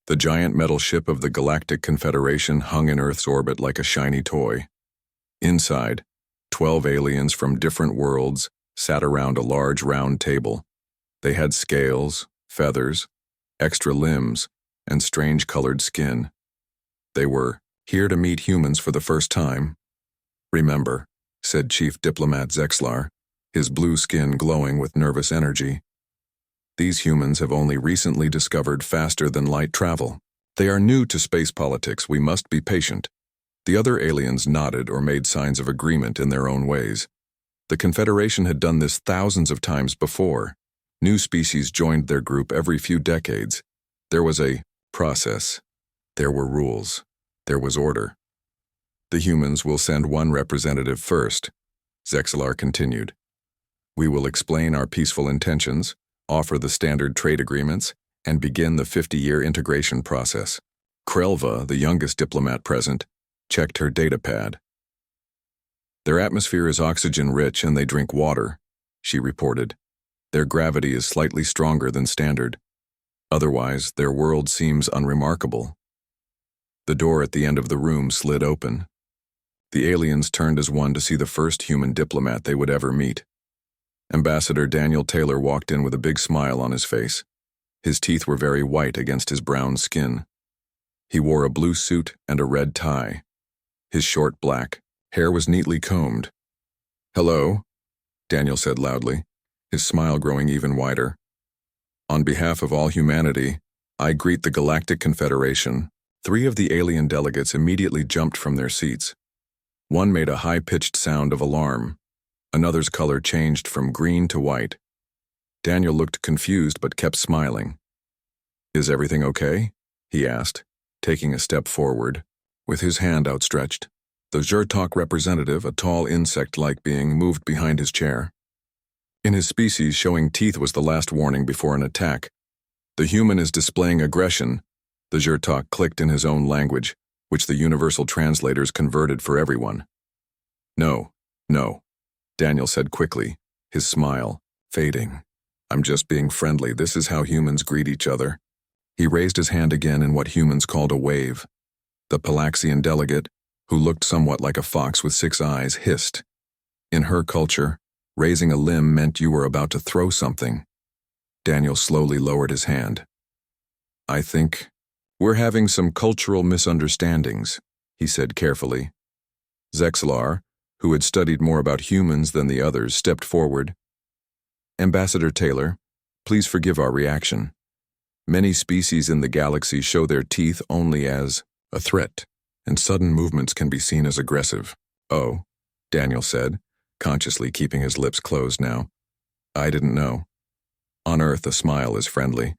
The giant metal ship of the Galactic Confederation hung in Earth's orbit like a shiny toy. Inside, 12 aliens from different worlds sat around a large round table. They had scales, feathers, extra limbs, and strange-colored skin. They were here to meet humans for the first time. "Remember," said Chief Diplomat Zexlar, his blue skin glowing with nervous energy. "These humans have only recently discovered faster-than-light travel. They are new to space politics. We must be patient." The other aliens nodded or made signs of agreement in their own ways. The Confederation had done this thousands of times before. New species joined their group every few decades. There was a process. There were rules. There was order. "The humans will send one representative first," Zexlar continued. "We will explain our peaceful intentions, offer the standard trade agreements, and begin the 50-year integration process." Krelva, the youngest diplomat present, checked her datapad. "Their atmosphere is oxygen-rich and they drink water," she reported. "Their gravity is slightly stronger than standard. Otherwise, their world seems unremarkable." The door at the end of the room slid open. The aliens turned as one to see the first human diplomat they would ever meet. Ambassador Daniel Taylor walked in with a big smile on his face. His teeth were very white against his brown skin. He wore a blue suit and a red tie. His short black hair was neatly combed. "Hello," Daniel said loudly, his smile growing even wider. "On behalf of all humanity, I greet the Galactic Confederation." 3 of the alien delegates immediately jumped from their seats. One made a high-pitched sound of alarm. Another's color changed from green to white. Daniel looked confused but kept smiling. "Is everything okay?" he asked, taking a step forward, with his hand outstretched. The Zhurtok representative, a tall insect-like being, moved behind his chair. In his species, showing teeth was the last warning before an attack. "The human is displaying aggression," the Zhurtok clicked in his own language, which the universal translators converted for everyone. No, Daniel said quickly, his smile fading. "I'm just being friendly. This is how humans greet each other." He raised his hand again in what humans called a wave. The Palaxian delegate, who looked somewhat like a fox with 6 eyes, hissed. In her culture, raising a limb meant you were about to throw something. Daniel slowly lowered his hand. "I think we're having some cultural misunderstandings," he said carefully. Zexlar, who had studied more about humans than the others, stepped forward. "Ambassador Taylor, please forgive our reaction. Many species in the galaxy show their teeth only as a threat, and sudden movements can be seen as aggressive." "Oh," Daniel said, consciously keeping his lips closed now. "I didn't know. On Earth, a smile is friendly."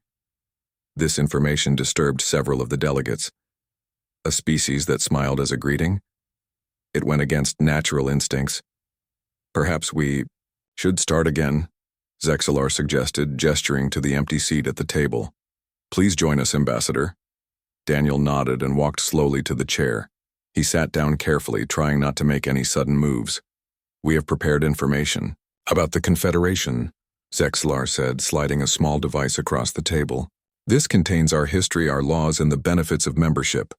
This information disturbed several of the delegates. A species that smiled as a greeting? It went against natural instincts. "Perhaps we should start again," Zexlar suggested, gesturing to the empty seat at the table. "Please join us, Ambassador." Daniel nodded and walked slowly to the chair. He sat down carefully, trying not to make any sudden moves. "We have prepared information about the Confederation," Zexlar said, sliding a small device across the table. "This contains our history, our laws, and the benefits of membership."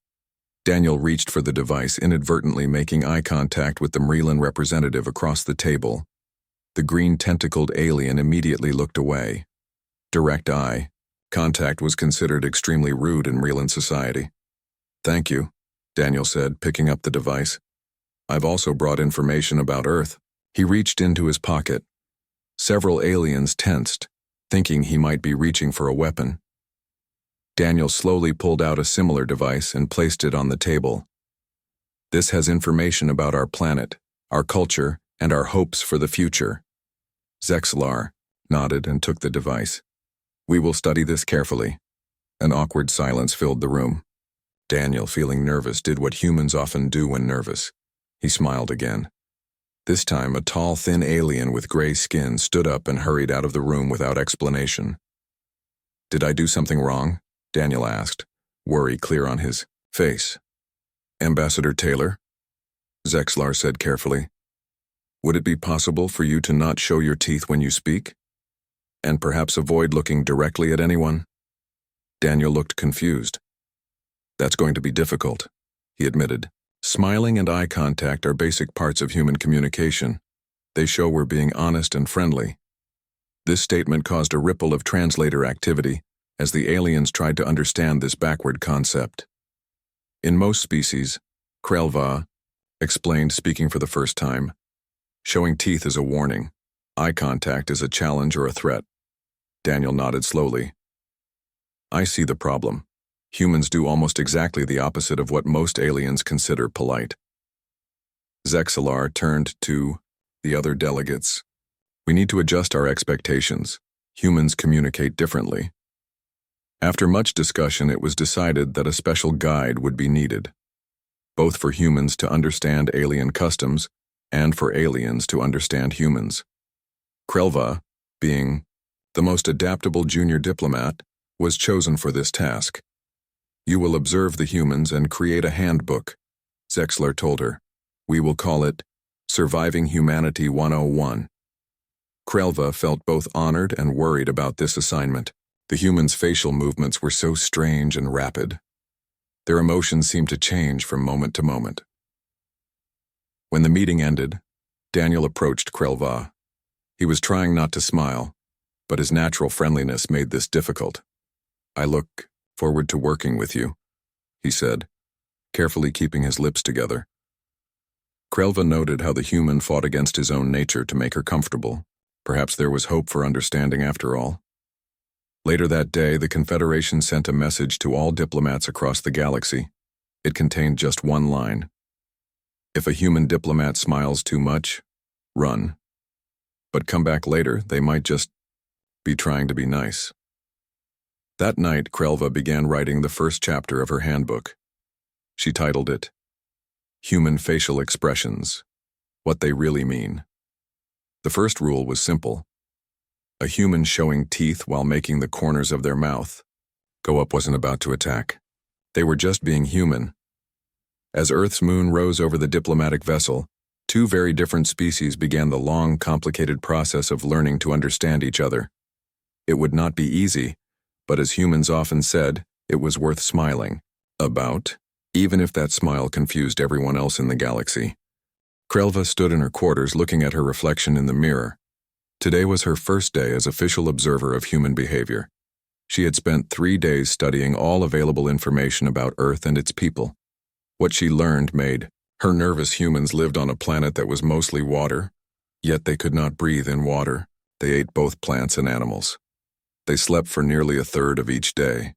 Daniel reached for the device, inadvertently making eye contact with the Mrelan representative across the table. The green-tentacled alien immediately looked away. Direct eye contact was considered extremely rude in Mrelan society. "Thank you," Daniel said, picking up the device. "I've also brought information about Earth." He reached into his pocket. Several aliens tensed, thinking he might be reaching for a weapon. Daniel slowly pulled out a similar device and placed it on the table. "This has information about our planet, our culture, and our hopes for the future." Zexlar nodded and took the device. "We will study this carefully." An awkward silence filled the room. Daniel, feeling nervous, did what humans often do when nervous. He smiled again. This time, a tall, thin alien with gray skin stood up and hurried out of the room without explanation. "Did I do something wrong?" Daniel asked, worry clear on his face. "Ambassador Taylor," Zexlar said carefully, "would it be possible for you to not show your teeth when you speak? And perhaps avoid looking directly at anyone?" Daniel looked confused. That's going to be difficult, he admitted. Smiling and eye contact are basic parts of human communication. They show we're being honest and friendly. This statement caused a ripple of translator activity as the aliens tried to understand this backward concept. In most species, Krelva explained, speaking for the first time, showing teeth is a warning. Eye contact is a challenge or a threat. Daniel nodded slowly. I see the problem. Humans do almost exactly the opposite of what most aliens consider polite. Zexalar turned to the other delegates. We need to adjust our expectations. Humans communicate differently. After much discussion, it was decided that a special guide would be needed, both for humans to understand alien customs and for aliens to understand humans. Krelva, being the most adaptable junior diplomat, was chosen for this task. You will observe the humans and create a handbook, Zexler told her. We will call it Surviving Humanity 101. Krelva felt both honored and worried about this assignment. The humans' facial movements were so strange and rapid. Their emotions seemed to change from moment to moment. When the meeting ended, Daniel approached Krelva. He was trying not to smile, but his natural friendliness made this difficult. I look forward to working with you, he said, carefully keeping his lips together. Krelva noted how the human fought against his own nature to make her comfortable. Perhaps there was hope for understanding after all. Later that day, the Confederation sent a message to all diplomats across the galaxy. It contained just one line. If a human diplomat smiles too much, run. But come back later, they might just be trying to be nice. That night, Krelva began writing the first chapter of her handbook. She titled it, Human Facial Expressions, What They Really Mean. The first rule was simple. A human showing teeth while making the corners of their mouth go up wasn't about to attack. They were just being human. As Earth's moon rose over the diplomatic vessel, two very different species began the long, complicated process of learning to understand each other. It would not be easy, but as humans often said, it was worth smiling about, even if that smile confused everyone else in the galaxy. Krelva stood in her quarters looking at her reflection in the mirror. Today was her first day as official observer of human behavior. She had spent 3 days studying all available information about Earth and its people. What she learned made her nervous. Humans lived on a planet that was mostly water, yet they could not breathe in water. They ate both plants and animals. They slept for nearly a third of each day.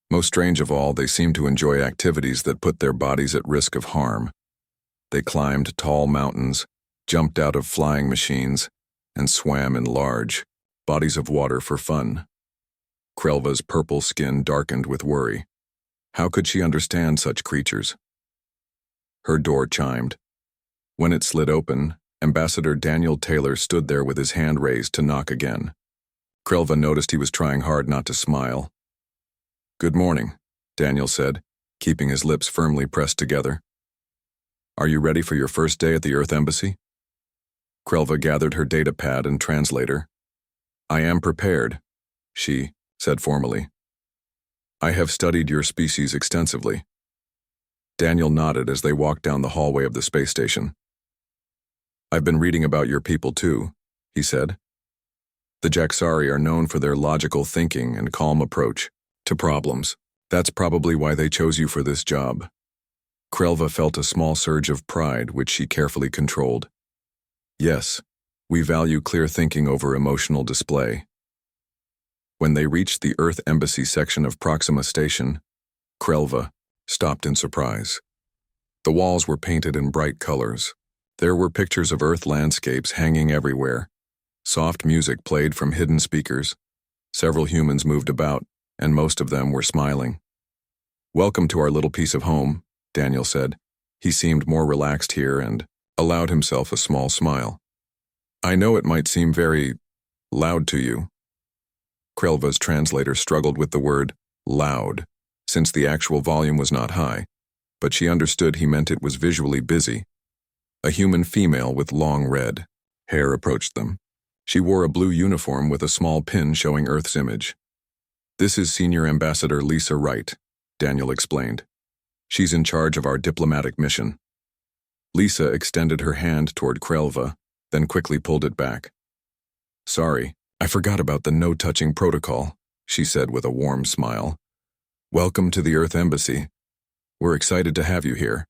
Most strange of all, they seemed to enjoy activities that put their bodies at risk of harm. They climbed tall mountains, jumped out of flying machines, and swam in large bodies of water for fun. Krelva's purple skin darkened with worry. How could she understand such creatures? Her door chimed. When it slid open, Ambassador Daniel Taylor stood there with his hand raised to knock again. Krelva noticed he was trying hard not to smile. Good morning, Daniel said, keeping his lips firmly pressed together. Are you ready for your first day at the Earth Embassy? Krelva gathered her datapad and translator. I am prepared, she said formally. I have studied your species extensively. Daniel nodded as they walked down the hallway of the space station. I've been reading about your people too, he said. The Jaxari are known for their logical thinking and calm approach to problems. That's probably why they chose you for this job. Krelva felt a small surge of pride, which she carefully controlled. Yes, we value clear thinking over emotional display. When they reached the Earth Embassy section of Proxima Station, Krelva stopped in surprise. The walls were painted in bright colors. There were pictures of Earth landscapes hanging everywhere. Soft music played from hidden speakers. Several humans moved about, and most of them were smiling. Welcome to our little piece of home, Daniel said. He seemed more relaxed here and allowed himself a small smile. I know it might seem very loud to you. Krelva's translator struggled with the word loud, since the actual volume was not high, but she understood he meant it was visually busy. A human female with long red hair approached them. She wore a blue uniform with a small pin showing Earth's image. This is Senior Ambassador Lisa Wright, Daniel explained. She's in charge of our diplomatic mission. Lisa extended her hand toward Krelva, then quickly pulled it back. Sorry, I forgot about the no-touching protocol, she said with a warm smile. Welcome to the Earth Embassy. We're excited to have you here.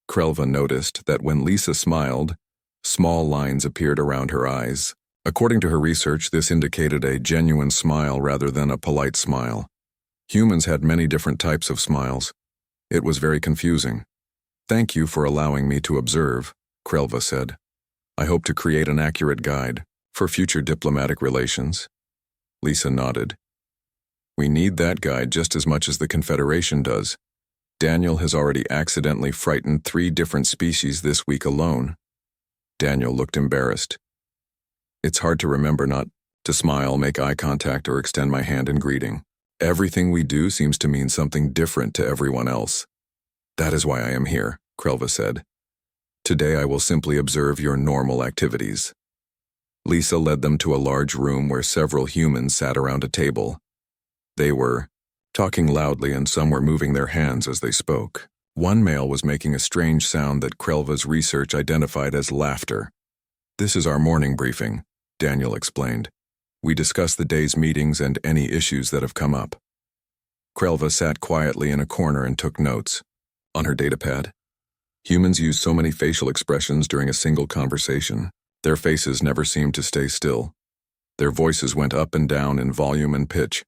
Krelva noticed that when Lisa smiled, small lines appeared around her eyes. According to her research, this indicated a genuine smile rather than a polite smile. Humans had many different types of smiles. It was very confusing. Thank you for allowing me to observe, Krelva said. I hope to create an accurate guide for future diplomatic relations. Lisa nodded. We need that guide just as much as the Confederation does. Daniel has already accidentally frightened 3 different species this week alone. Daniel looked embarrassed. It's hard to remember not to smile, make eye contact, or extend my hand in greeting. Everything we do seems to mean something different to everyone else. That is why I am here, Krelva said. Today I will simply observe your normal activities. Lisa led them to a large room where several humans sat around a table. They were talking loudly and some were moving their hands as they spoke. One male was making a strange sound that Krelva's research identified as laughter. This is our morning briefing, Daniel explained. We discuss the day's meetings and any issues that have come up. Krelva sat quietly in a corner and took notes. On her datapad, humans use so many facial expressions during a single conversation. Their faces never seemed to stay still. Their voices went up and down in volume and pitch.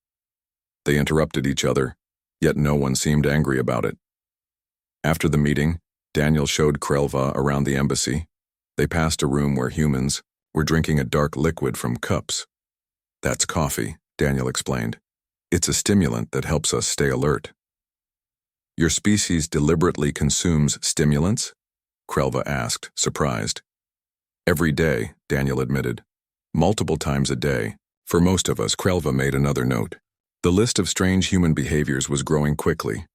They interrupted each other, yet no one seemed angry about it. After the meeting, Daniel showed Krelva around the embassy. They passed a room where humans were drinking a dark liquid from cups. That's coffee, Daniel explained. It's a stimulant that helps us stay alert. Your species deliberately consumes stimulants? Krelva asked, surprised. Every day, Daniel admitted. Multiple times a day. For most of us, Krelva made another note. The list of strange human behaviors was growing quickly.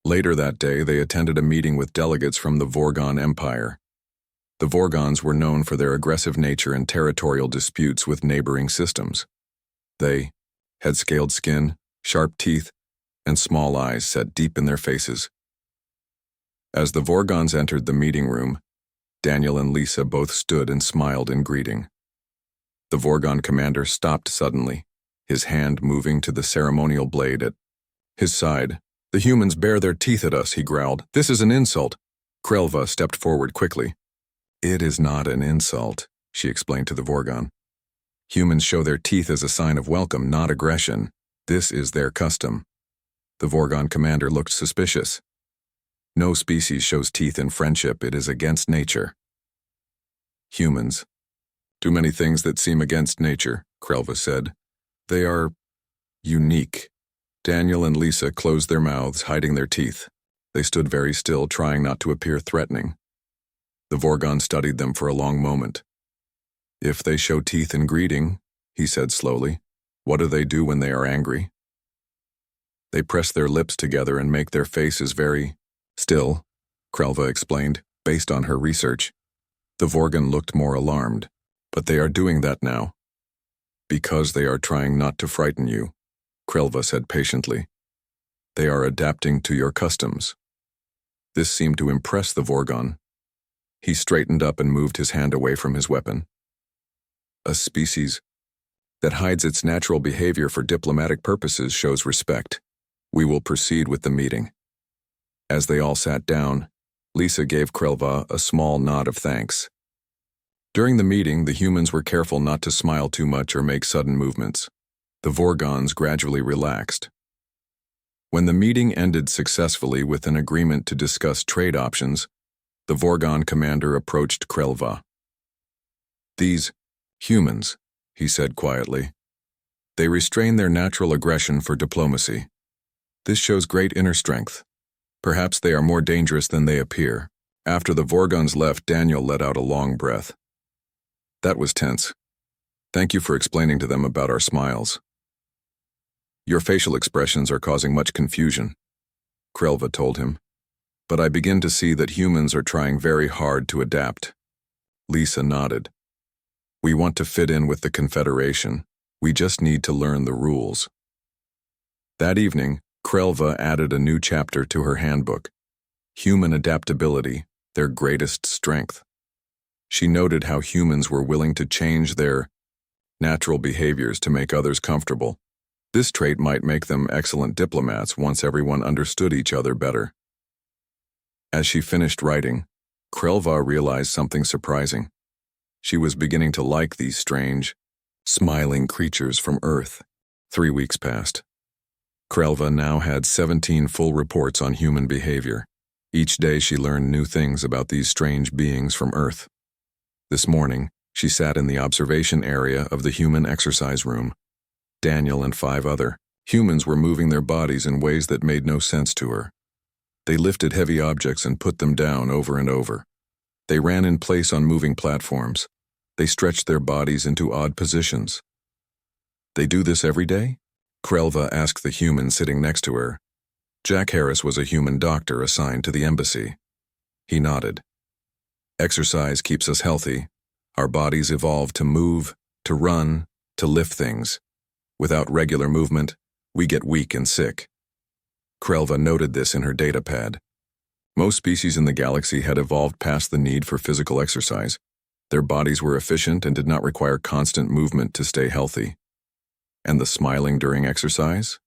Later that day, they attended a meeting with delegates from the Vorggon Empire. The Vorggons were known for their aggressive nature and territorial disputes with neighboring systems. They had scaled skin, sharp teeth, and small eyes set deep in their faces. As the Vorggons entered the meeting room, Daniel and Lisa both stood and smiled in greeting. The Vorggon commander stopped suddenly, his hand moving to the ceremonial blade at his side. The humans bare their teeth at us, he growled. This is an insult. Krelva stepped forward quickly. It is not an insult, she explained to the Vorggon. Humans show their teeth as a sign of welcome, not aggression. This is their custom. The Vorggon commander looked suspicious. No species shows teeth in friendship. It is against nature. Humans do many things that seem against nature, Krelva said. They are unique. Daniel and Lisa closed their mouths, hiding their teeth. They stood very still, trying not to appear threatening. The Vorggon studied them for a long moment. If they show teeth in greeting, he said slowly, what do they do when they are angry? They press their lips together and make their faces very still, Krelva explained, based on her research. The Vorggon looked more alarmed. But they are doing that now. Because they are trying not to frighten you, Krelva said patiently. They are adapting to your customs. This seemed to impress the Vorggon. He straightened up and moved his hand away from his weapon. A species that hides its natural behavior for diplomatic purposes shows respect. We will proceed with the meeting. As they all sat down, Lisa gave Krelva a small nod of thanks. During the meeting, the humans were careful not to smile too much or make sudden movements. The Vorggons gradually relaxed. When the meeting ended successfully with an agreement to discuss trade options, the Vorggon commander approached Krelva. These humans, he said quietly. They restrain their natural aggression for diplomacy. This shows great inner strength. Perhaps they are more dangerous than they appear. After the Vorggons left, Daniel let out a long breath. That was tense. Thank you for explaining to them about our smiles. Your facial expressions are causing much confusion, Krelva told him. But I begin to see that humans are trying very hard to adapt. Lisa nodded. We want to fit in with the Confederation. We just need to learn the rules. That evening, Krelva added a new chapter to her handbook, Human Adaptability, Their Greatest Strength. She noted how humans were willing to change their natural behaviors to make others comfortable. This trait might make them excellent diplomats once everyone understood each other better. As she finished writing, Krelva realized something surprising. She was beginning to like these strange, smiling creatures from Earth. 3 weeks passed. Krelva now had 17 full reports on human behavior. Each day she learned new things about these strange beings from Earth. This morning, she sat in the observation area of the human exercise room. Daniel and 5 other humans were moving their bodies in ways that made no sense to her. They lifted heavy objects and put them down over and over. They ran in place on moving platforms. They stretched their bodies into odd positions. They do this every day? Krelva asked the human sitting next to her. Jack Harris was a human doctor assigned to the embassy. He nodded. Exercise keeps us healthy. Our bodies evolved to move, to run, to lift things. Without regular movement, we get weak and sick. Krelva noted this in her datapad. Most species in the galaxy had evolved past the need for physical exercise. Their bodies were efficient and did not require constant movement to stay healthy. And the smiling during exercise?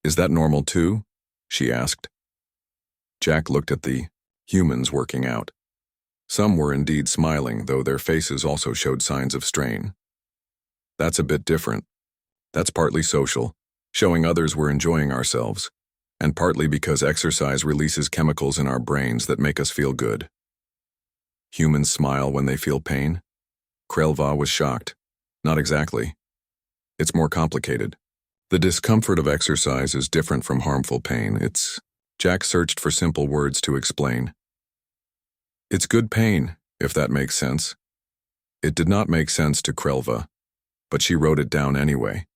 Is that normal too? She asked. Jack looked at the humans working out. Some were indeed smiling, though their faces also showed signs of strain. That's a bit different. That's partly social, showing others we're enjoying ourselves, and partly because exercise releases chemicals in our brains that make us feel good. Humans smile when they feel pain? Krelva was shocked. Not exactly. It's more complicated. The discomfort of exercise is different from harmful pain. Jack searched for simple words to explain. It's good pain, if that makes sense. It did not make sense to Krelva, but she wrote it down anyway.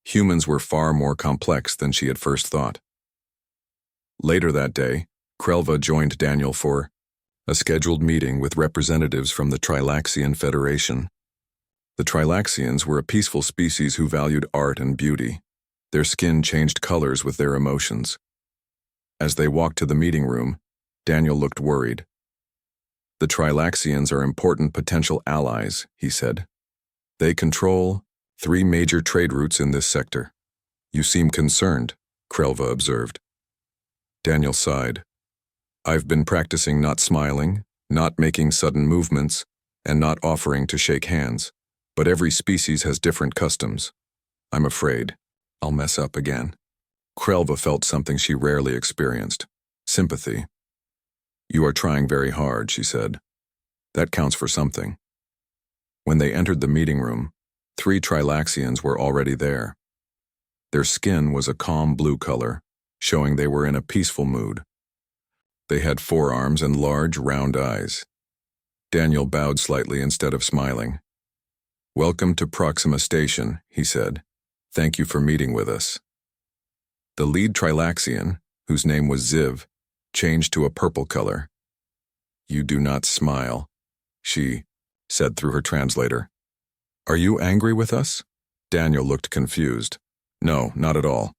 Humans were far more complex than she had first thought. Later that day, Krelva joined Daniel for a scheduled meeting with representatives from the Trilaxian Federation. The Trilaxians were a peaceful species who valued art and beauty. Their skin changed colors with their emotions. As they walked to the meeting room, Daniel looked worried. The Trilaxians are important potential allies, he said. They control 3 major trade routes in this sector. You seem concerned, Krelva observed. Daniel sighed. I've been practicing not smiling, not making sudden movements, and not offering to shake hands. But every species has different customs. I'm afraid I'll mess up again. Krelva felt something she rarely experienced. Sympathy. You are trying very hard, she said. That counts for something. When they entered the meeting room, 3 Trilaxians were already there. Their skin was a calm blue color, showing they were in a peaceful mood. They had forearms and large, round eyes. Daniel bowed slightly instead of smiling. Welcome to Proxima Station, he said. Thank you for meeting with us. The lead Trilaxian, whose name was Ziv, changed to a purple color. You do not smile, she said through her translator. Are you angry with us? Daniel looked confused. No, not at all.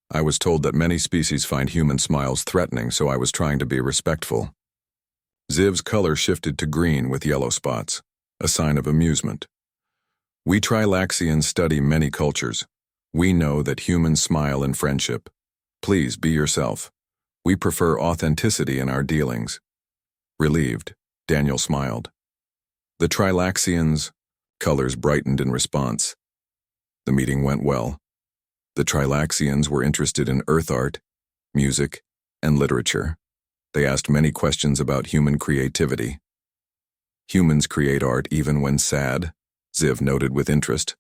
I was told that many species find human smiles threatening, so I was trying to be respectful. Ziv's color shifted to green with yellow spots, a sign of amusement. We Trilaxians study many cultures. We know that humans smile in friendship. Please be yourself. We prefer authenticity in our dealings. Relieved, Daniel smiled. The Trilaxians' colors brightened in response. The meeting went well. The Trilaxians were interested in earth art, music, and literature. They asked many questions about human creativity. Humans create art even when sad, Ziv noted with interest.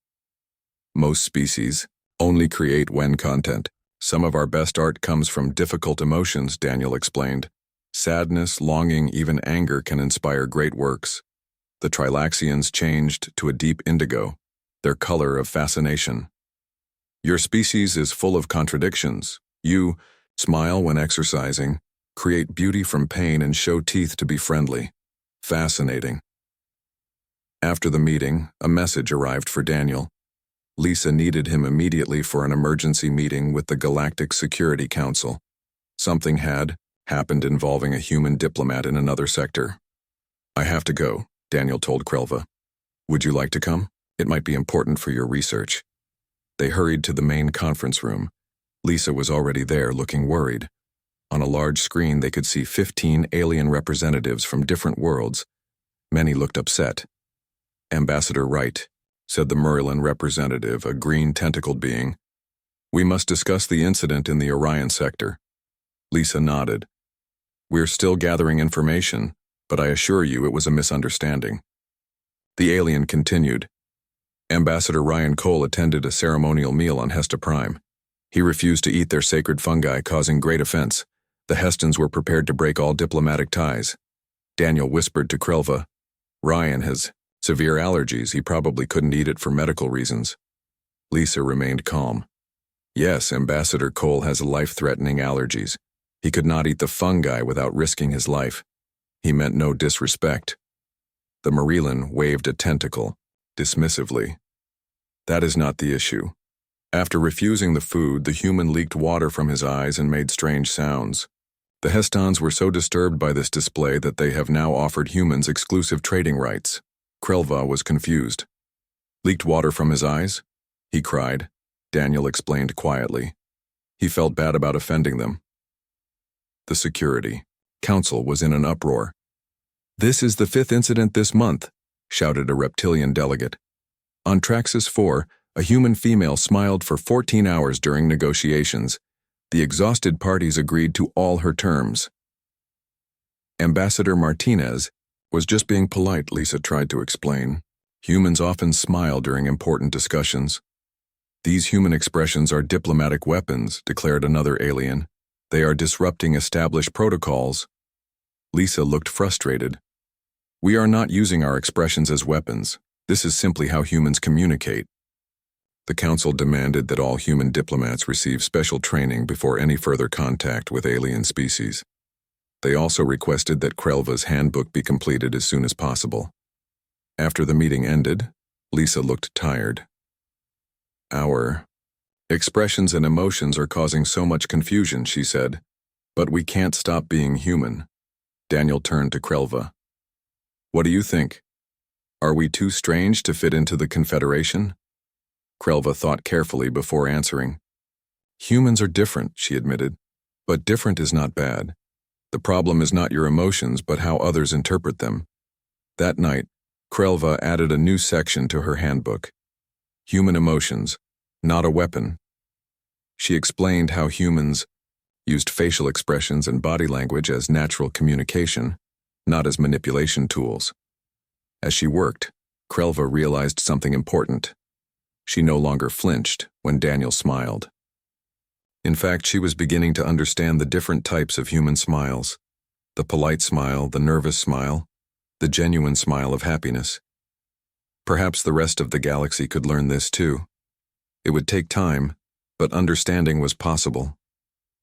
Most species only create when content. Some of our best art comes from difficult emotions, Daniel explained. Sadness, longing, even anger can inspire great works. The Trilaxians changed to a deep indigo, their color of fascination. Your species is full of contradictions. You smile when exercising, create beauty from pain, and show teeth to be friendly. Fascinating. After the meeting, a message arrived for Daniel. Lisa needed him immediately for an emergency meeting with the Galactic Security Council. Something had happened involving a human diplomat in another sector. "I have to go," Daniel told Krelva. "Would you like to come? It might be important for your research." They hurried to the main conference room. Lisa was already there, looking worried. On a large screen, they could see 15 alien representatives from different worlds. Many looked upset. "Ambassador Wright," said the Merlin representative, a green tentacled being. "We must discuss the incident in the Orion sector." Lisa nodded. "We're still gathering information, but I assure you it was a misunderstanding." The alien continued. "Ambassador Ryan Cole attended a ceremonial meal on Hesta Prime. He refused to eat their sacred fungi, causing great offense. The Hestons were prepared to break all diplomatic ties." Daniel whispered to Krelva, "Ryan has severe allergies. He probably couldn't eat it for medical reasons." Lisa remained calm. "Yes, Ambassador Cole has life-threatening allergies. He could not eat the fungi without risking his life. He meant no disrespect." The Merlin waved a tentacle, dismissively. "That is not the issue. After refusing the food, the human leaked water from his eyes and made strange sounds. The Hestons were so disturbed by this display that they have now offered humans exclusive trading rights." Krelva was confused. "Leaked water from his eyes?" he cried. Daniel explained quietly. He felt bad about offending them. The Security Council was in an uproar. "This is the 5th incident this month," shouted a reptilian delegate. "On Traxxas 4, a human female smiled for 14 hours during negotiations. The exhausted parties agreed to all her terms." Ambassador Martinez was just being polite, Lisa tried to explain. "Humans often smile during important discussions." "These human expressions are diplomatic weapons," declared another alien. "They are disrupting established protocols." Lisa looked frustrated. "We are not using our expressions as weapons. This is simply how humans communicate." The council demanded that all human diplomats receive special training before any further contact with alien species. They also requested that Krelva's handbook be completed as soon as possible. After the meeting ended, Lisa looked tired. "Our expressions and emotions are causing so much confusion," she said. "But we can't stop being human." Daniel turned to Krelva. "What do you think? Are we too strange to fit into the Confederation?" Krelva thought carefully before answering. "Humans are different," she admitted. "But different is not bad. The problem is not your emotions, but how others interpret them." That night, Krelva added a new section to her handbook. Human emotions, not a weapon. She explained how humans used facial expressions and body language as natural communication, not as manipulation tools. As she worked, Krelva realized something important. She no longer flinched when Daniel smiled. In fact, she was beginning to understand the different types of human smiles. The polite smile, the nervous smile, the genuine smile of happiness. Perhaps the rest of the galaxy could learn this too. It would take time, but understanding was possible.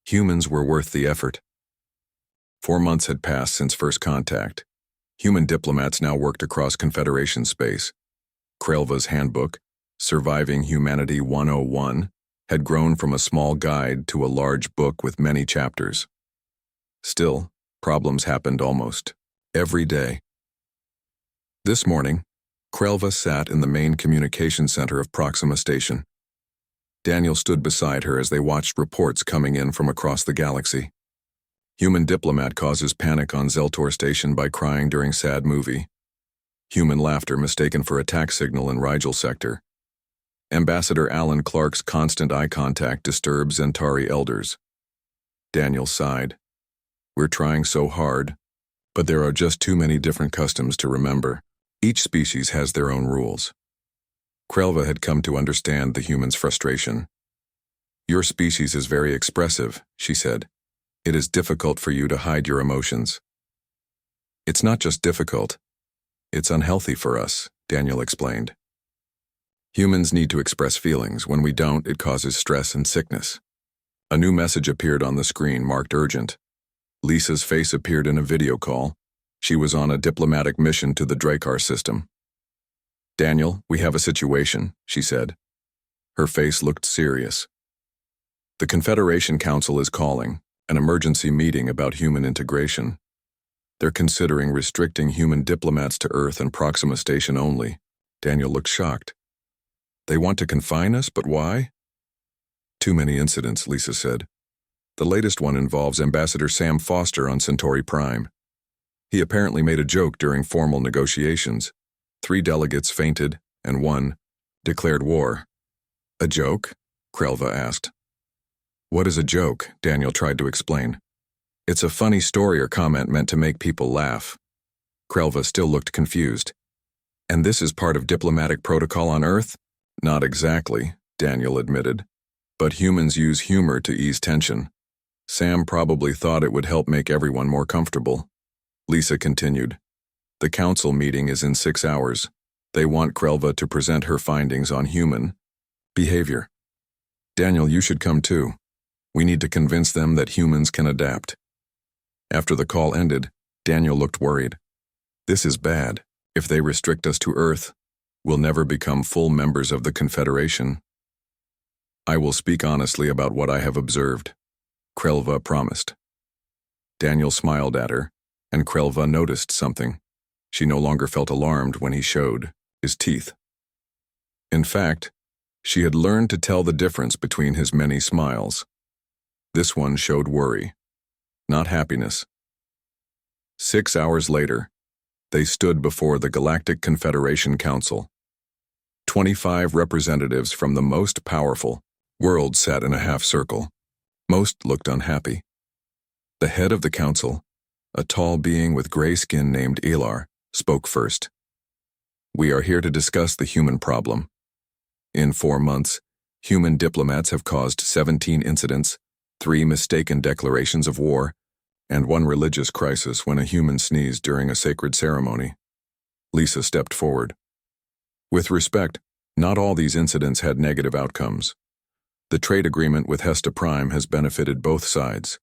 Humans were worth the effort. 4 months had passed since first contact. Human diplomats now worked across Confederation space. Krelva's handbook, Surviving Humanity 101, had grown from a small guide to a large book with many chapters. Still, problems happened almost every day. This morning, Krelva sat in the main communication center of Proxima Station. Daniel stood beside her as they watched reports coming in from across the galaxy. Human diplomat causes panic on Zeltor Station by crying during sad movie. Human laughter mistaken for attack signal in Rigel sector. Ambassador Alan Clark's constant eye contact disturbs Zentari elders. Daniel sighed. "We're trying so hard, but there are just too many different customs to remember. Each species has their own rules." Krelva had come to understand the human's frustration. "Your species is very expressive," she said. "It is difficult for you to hide your emotions." "It's not just difficult. It's unhealthy for us," Daniel explained. "Humans need to express feelings. When we don't, it causes stress and sickness." A new message appeared on the screen marked urgent. Lisa's face appeared in a video call. She was on a diplomatic mission to the Drakkar system. "Daniel, we have a situation," she said. Her face looked serious. The Confederation Council is calling an emergency meeting about human integration. They're considering restricting human diplomats to Earth and Proxima Station only. Daniel looked shocked. They want to confine us, but why? Too many incidents, Lisa said. The latest one involves Ambassador Sam Foster on Centauri Prime. He apparently made a joke during formal negotiations. 3 delegates fainted, and 1 declared war. A joke? Krelva asked. What is a joke? Daniel tried to explain. It's a funny story or comment meant to make people laugh. Krelva still looked confused. And this is part of diplomatic protocol on Earth? Not exactly, Daniel admitted. But humans use humor to ease tension. Sam probably thought it would help make everyone more comfortable. Lisa continued. The council meeting is in 6 hours. They want Krelva to present her findings on human behavior. Daniel, you should come too. We need to convince them that humans can adapt. After the call ended, Daniel looked worried. This is bad. If they restrict us to Earth, we'll never become full members of the Confederation. I will speak honestly about what I have observed, Krelva promised. Daniel smiled at her, and Krelva noticed something. She no longer felt alarmed when he showed his teeth. In fact, she had learned to tell the difference between his many smiles. This one showed worry, not happiness. 6 hours later, they stood before the Galactic Confederation Council. 25 representatives from the most powerful worlds sat in a half-circle. Most looked unhappy. The head of the council, a tall being with gray skin named Elar, spoke first. We are here to discuss the human problem. In 4 months, human diplomats have caused 17 incidents, 3 mistaken declarations of war, and 1 religious crisis when a human sneezed during a sacred ceremony. Lisa stepped forward. With respect, not all these incidents had negative outcomes. The trade agreement with Hesta Prime has benefited both sides.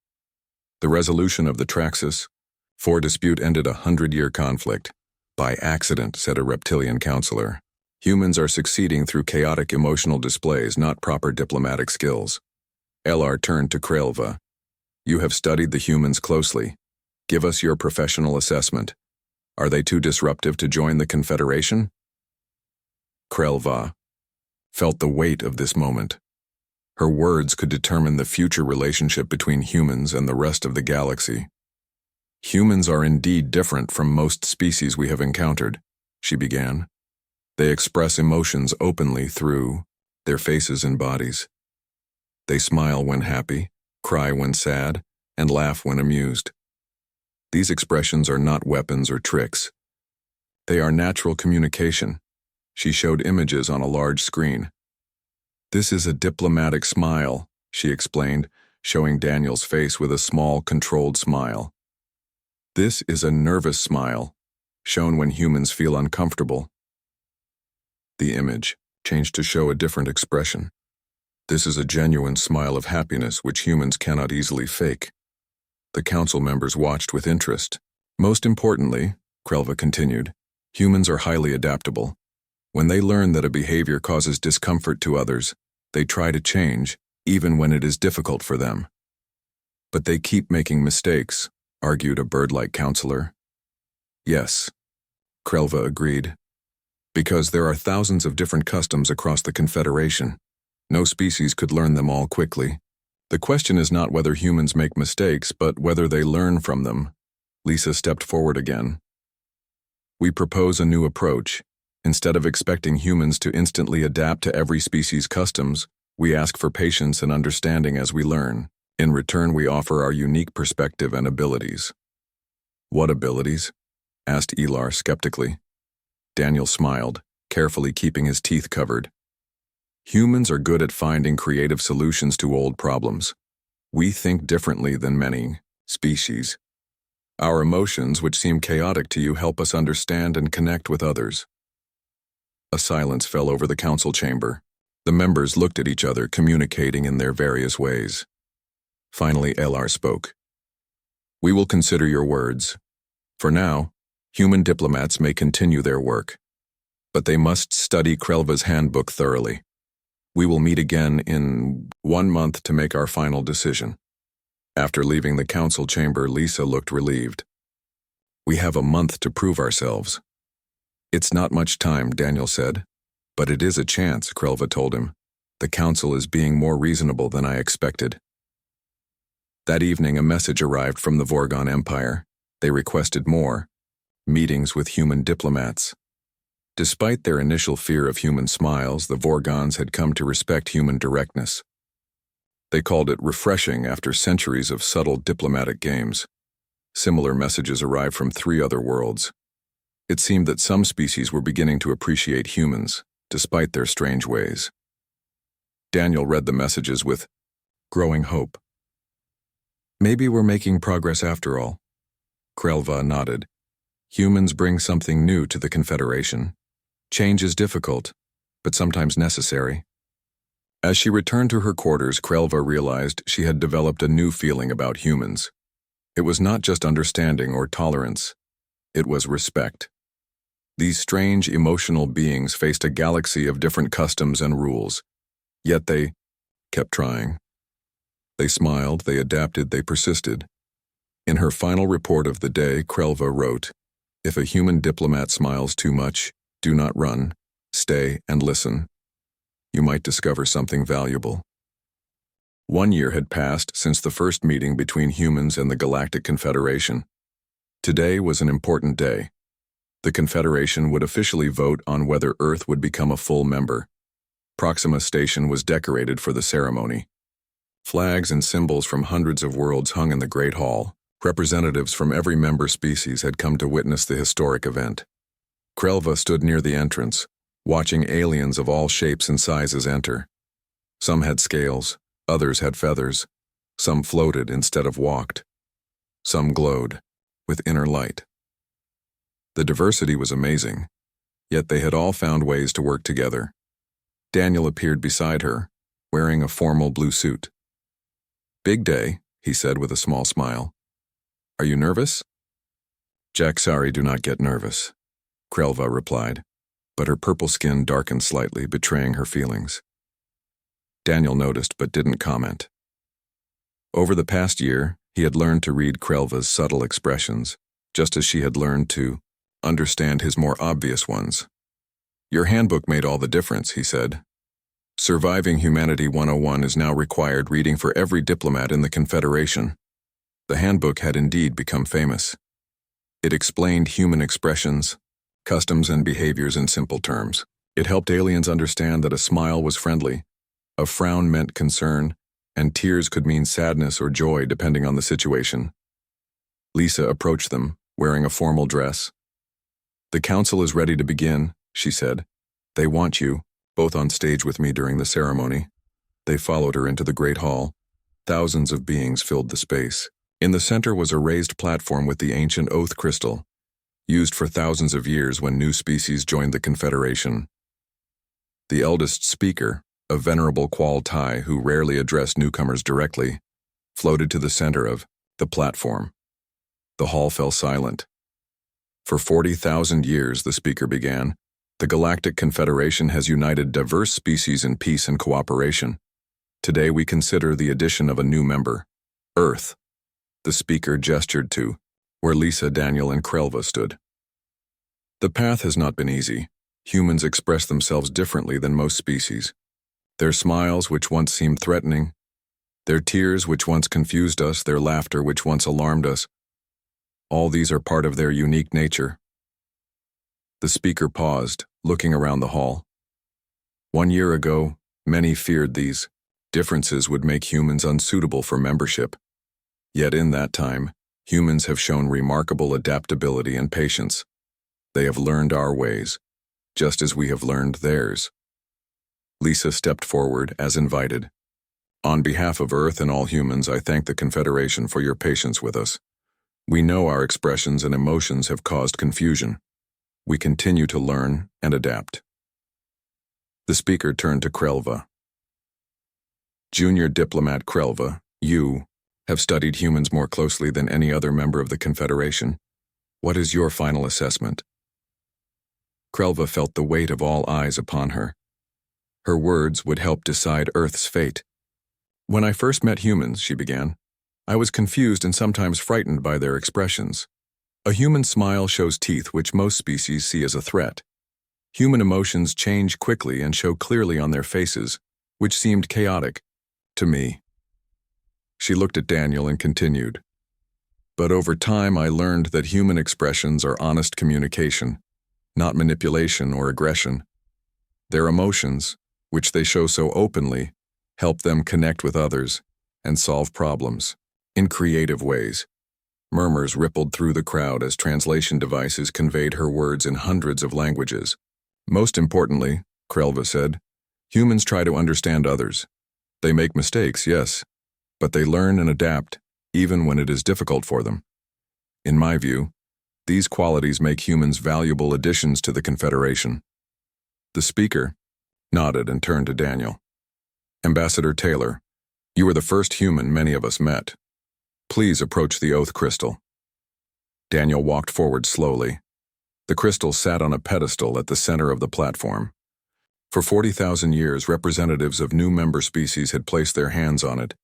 The resolution of the Traxxas IV dispute ended a 100-year conflict. By accident, said a reptilian counselor. Humans are succeeding through chaotic emotional displays, not proper diplomatic skills. Elar turned to Krelva. You have studied the humans closely. Give us your professional assessment. Are they too disruptive to join the Confederation? Krelva felt the weight of this moment. Her words could determine the future relationship between humans and the rest of the galaxy. Humans are indeed different from most species we have encountered, she began. They express emotions openly through their faces and bodies. They smile when happy, cry when sad, and laugh when amused. These expressions are not weapons or tricks. They are natural communication. She showed images on a large screen. This is a diplomatic smile, she explained, showing Daniel's face with a small, controlled smile. This is a nervous smile, shown when humans feel uncomfortable. The image changed to show a different expression. This is a genuine smile of happiness which humans cannot easily fake. The council members watched with interest. Most importantly, Krelva continued, humans are highly adaptable. When they learn that a behavior causes discomfort to others, they try to change, even when it is difficult for them. But they keep making mistakes, argued a bird-like counselor. Yes, Krelva agreed. Because there are thousands of different customs across the Confederation. No species could learn them all quickly. The question is not whether humans make mistakes, but whether they learn from them. Lisa stepped forward again. We propose a new approach. Instead of expecting humans to instantly adapt to every species' customs, we ask for patience and understanding as we learn. In return, we offer our unique perspective and abilities. What abilities? Asked Elar skeptically. Daniel smiled, carefully keeping his teeth covered. Humans are good at finding creative solutions to old problems. We think differently than many species. Our emotions, which seem chaotic to you, help us understand and connect with others. A silence fell over the council chamber. The members looked at each other, communicating in their various ways. Finally, Elar spoke. We will consider your words. For now, human diplomats may continue their work, but they must study Krelva's handbook thoroughly. We will meet again in 1 month to make our final decision. After leaving the council chamber, Lisa looked relieved. We have a month to prove ourselves. It's not much time, Daniel said. But it is a chance, Krelva told him. The council is being more reasonable than I expected. That evening, a message arrived from the Vorggon Empire. They requested more meetings with human diplomats. Despite their initial fear of human smiles, the Vorggons had come to respect human directness. They called it refreshing after centuries of subtle diplomatic games. Similar messages arrived from 3 other worlds. It seemed that some species were beginning to appreciate humans, despite their strange ways. Daniel read the messages with growing hope. Maybe we're making progress after all. Krelva nodded. Humans bring something new to the Confederation. Change is difficult, but sometimes necessary. As she returned to her quarters, Krelva realized she had developed a new feeling about humans. It was not just understanding or tolerance. It was respect. These strange, emotional beings faced a galaxy of different customs and rules. Yet they kept trying. They smiled, they adapted, they persisted. In her final report of the day, Krelva wrote, "If a human diplomat smiles too much, do not run. Stay and listen. You might discover something valuable." 1 year had passed since the first meeting between humans and the Galactic Confederation. Today was an important day. The Confederation would officially vote on whether Earth would become a full member. Proxima Station was decorated for the ceremony. Flags and symbols from hundreds of worlds hung in the Great Hall. Representatives from every member species had come to witness the historic event. Krelva stood near the entrance, watching aliens of all shapes and sizes enter. Some had scales, others had feathers. Some floated instead of walked. Some glowed, with inner light. The diversity was amazing, yet they had all found ways to work together. Daniel appeared beside her, wearing a formal blue suit. "Big day," he said with a small smile. "Are you nervous?" "Jacksari do not get nervous," Krelva replied, but her purple skin darkened slightly, betraying her feelings. Daniel noticed but didn't comment. Over the past year, he had learned to read Krelva's subtle expressions, just as she had learned to understand his more obvious ones. "Your handbook made all the difference," he said. "Surviving Humanity 101 is now required reading for every diplomat in the Confederation." The handbook had indeed become famous. It explained human expressions, customs, and behaviors in simple terms. It helped aliens understand that a smile was friendly, a frown meant concern, and tears could mean sadness or joy depending on the situation. Lisa approached them, wearing a formal dress. "The council is ready to begin," she said. "They want you, both on stage with me during the ceremony." They followed her into the Great Hall. Thousands of beings filled the space. In the center was a raised platform with the ancient oath crystal, used for thousands of years when new species joined the Confederation. The eldest speaker, a venerable Qual Tai who rarely addressed newcomers directly, floated to the center of the platform. The hall fell silent. "For 40,000 years," the speaker began, "the Galactic Confederation has united diverse species in peace and cooperation. Today we consider the addition of a new member, Earth." The speaker gestured to where Lisa, Daniel, and Krelva stood. "The path has not been easy. Humans express themselves differently than most species. Their smiles, which once seemed threatening, their tears, which once confused us, their laughter, which once alarmed us, all these are part of their unique nature." The speaker paused, looking around the hall. 1 year ago, many feared these differences would make humans unsuitable for membership. Yet in that time, humans have shown remarkable adaptability and patience. They have learned our ways, just as we have learned theirs. Lisa stepped forward, as invited. "On behalf of Earth and all humans, I thank the Confederation for your patience with us. We know our expressions and emotions have caused confusion. We continue to learn and adapt." The speaker turned to Krelva. "Junior Diplomat Krelva, you have studied humans more closely than any other member of the Confederation. What is your final assessment?" Krelva felt the weight of all eyes upon her. Her words would help decide Earth's fate. "When I first met humans," she began, "I was confused and sometimes frightened by their expressions. A human smile shows teeth which most species see as a threat. Human emotions change quickly and show clearly on their faces, which seemed chaotic to me." She looked at Daniel and continued, "But over time I learned that human expressions are honest communication, not manipulation or aggression. Their emotions, which they show so openly, help them connect with others and solve problems in creative ways." Murmurs rippled through the crowd as translation devices conveyed her words in hundreds of languages. "Most importantly," Krelva said, "humans try to understand others. They make mistakes, yes, but they learn and adapt, even when it is difficult for them. In my view, these qualities make humans valuable additions to the Confederation." The speaker nodded and turned to Daniel. "Ambassador Taylor, you were the first human many of us met. Please approach the oath crystal." Daniel walked forward slowly. The crystal sat on a pedestal at the center of the platform. For 40,000 years, representatives of new member species had placed their hands on it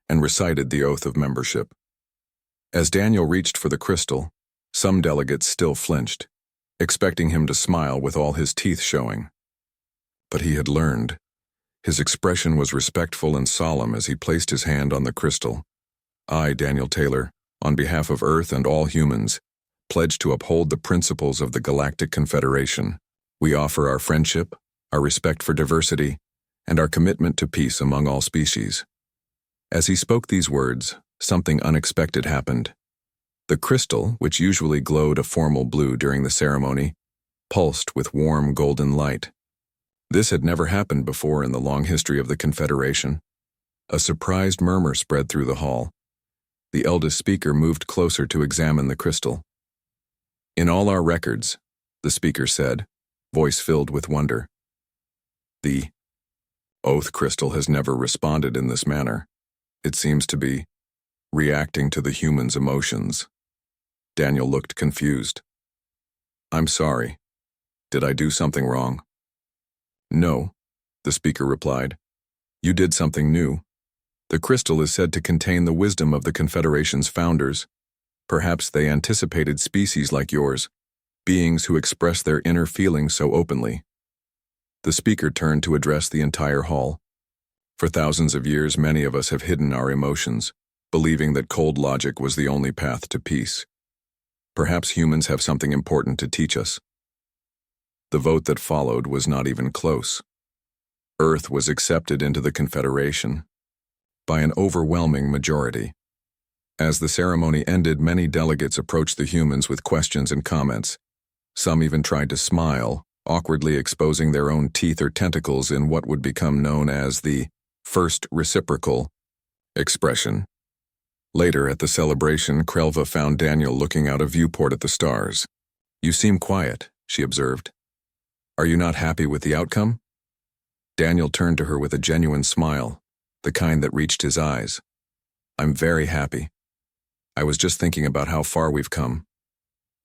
and recited the oath of membership. As Daniel reached for the crystal, some delegates still flinched, expecting him to smile with all his teeth showing. But he had learned. His expression was respectful and solemn as he placed his hand on the crystal. "I, Daniel Taylor, on behalf of Earth and all humans, pledge to uphold the principles of the Galactic Confederation. We offer our friendship, our respect for diversity, and our commitment to peace among all species." As he spoke these words, something unexpected happened. The crystal, which usually glowed a formal blue during the ceremony, pulsed with warm golden light. This had never happened before in the long history of the Confederation. A surprised murmur spread through the hall. The eldest speaker moved closer to examine the crystal. "In all our records," the speaker said, voice filled with wonder, "the oath crystal has never responded in this manner. It seems to be reacting to the human's emotions." Daniel looked confused. "I'm sorry. Did I do something wrong?" "No," the speaker replied. "You did something new. The crystal is said to contain the wisdom of the Confederation's founders. Perhaps they anticipated species like yours, beings who express their inner feelings so openly." The speaker turned to address the entire hall. "For thousands of years, many of us have hidden our emotions, believing that cold logic was the only path to peace. Perhaps humans have something important to teach us." The vote that followed was not even close. Earth was accepted into the Confederation by an overwhelming majority. As the ceremony ended, many delegates approached the humans with questions and comments. Some even tried to smile, awkwardly exposing their own teeth or tentacles in what would become known as the first reciprocal expression. Later at the celebration, Krelva found Daniel looking out a viewport at the stars. "You seem quiet," she observed. "Are you not happy with the outcome?" Daniel turned to her with a genuine smile, the kind that reached his eyes. "I'm very happy. I was just thinking about how far we've come.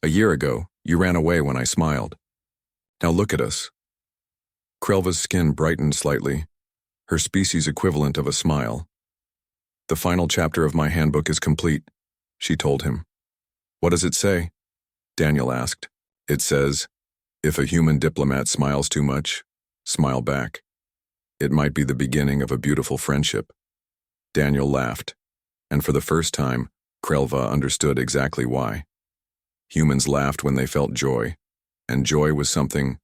A year ago, you ran away when I smiled. Now look at us." Krelva's skin brightened slightly, her species equivalent of a smile. "The final chapter of my handbook is complete," she told him. "What does it say?" Daniel asked. "It says, if a human diplomat smiles too much, smile back. It might be the beginning of a beautiful friendship." Daniel laughed, and for the first time, Krelva understood exactly why. Humans laughed when they felt joy, and joy was something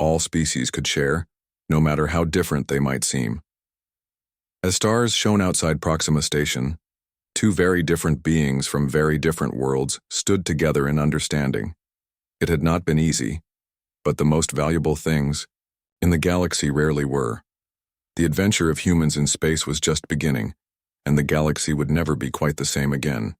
all species could share, no matter how different they might seem. As stars shone outside Proxima Station, two very different beings from very different worlds stood together in understanding. It had not been easy, but the most valuable things in the galaxy rarely were. The adventure of humans in space was just beginning, and the galaxy would never be quite the same again.